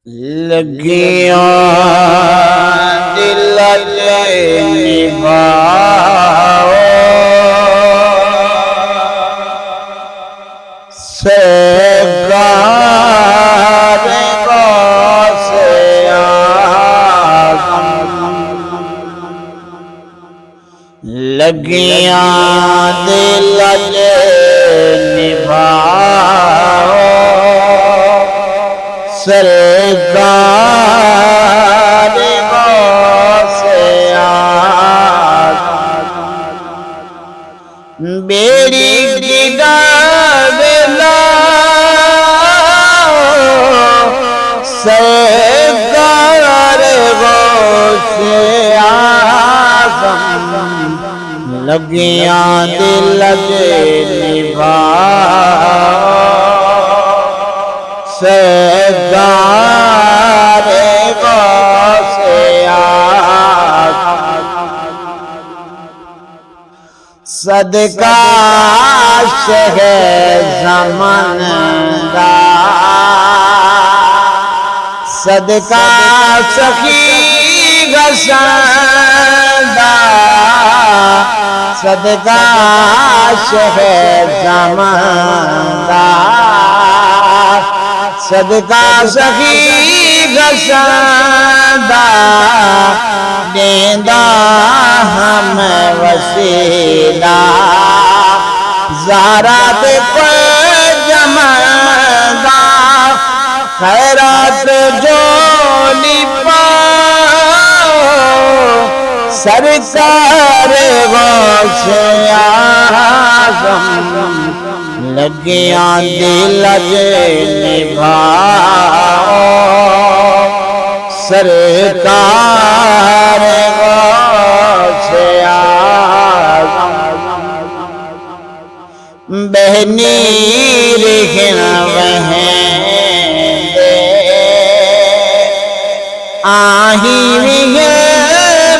لگیاں دل نبھاؤ سرکار غوث اعظم لگیاں دل نبھاؤ سرکار غوث اعظم بیڑی گرا سرکار غوث اعظم لگیاں دل نبھاؤ سرکار غوث اعظم صدقہ شہ زمن دا صدقہ سخی گسندہ صدقہ شہ زمن دا صدقہ سخی گسندہ دیندہ ہم وسیلہ زہرات پر جمندہ خیرات جولی پاؤ سرکار غوث اعظم لگیاں دل نبھاؤ سرکار غوث اعظم بہنی رہن وہیں دے آہی وہیں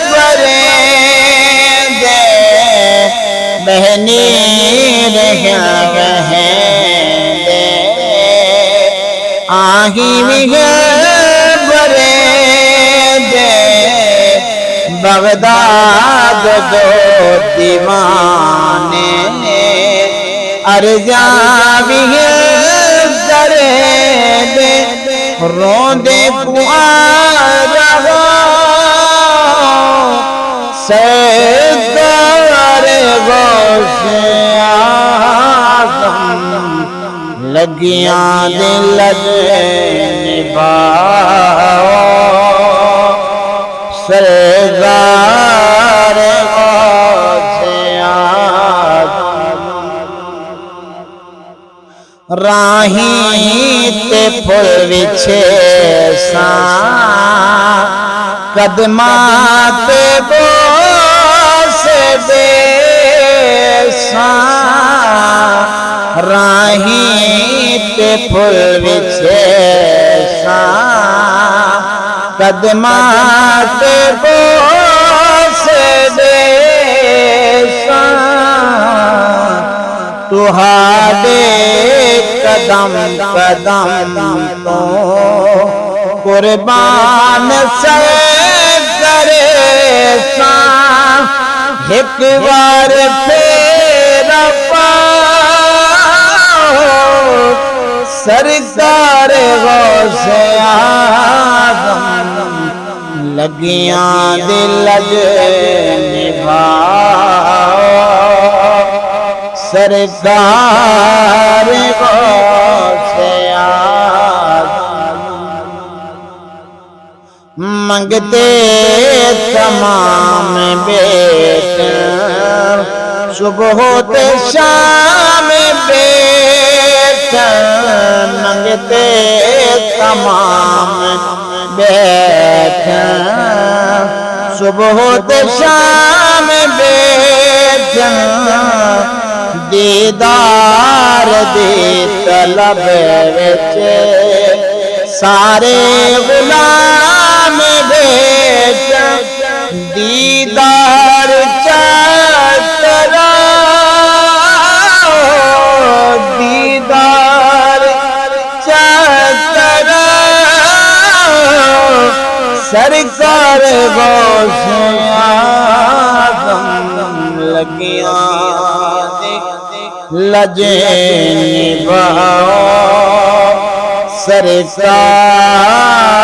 بریں دے بہنی رہن وہیں دے آہی وہیں بغداد دو دیوانے ارجاں بھی درے دے روندے پوارہا سرکار غوث اعظم لگیاں دل نبھاؤ سرکار غوث اعظم راہیں تے پھل وچھے ساں قدمات بوس دے ساں راہیں تے پھل وچھے ساں قدمات بوس دے تہاڈے قدم قدم تو قربان سرکار ساں ایک بار پھر پاؤ سرکار غوث اعظم لگیاں دل نبھاؤ سرکار غوث اعظم منگتے تمام بیٹے صبح ہوتے شام بیٹے منگتے تمام بیٹے صبح ہوتے شام بیٹے دیدار دی طلب وچ سارے غلام بیٹے دیدار چاہترا دیدار چاہترا سرکار غوث اعظم لگیاں لجے نبھاؤ سرکار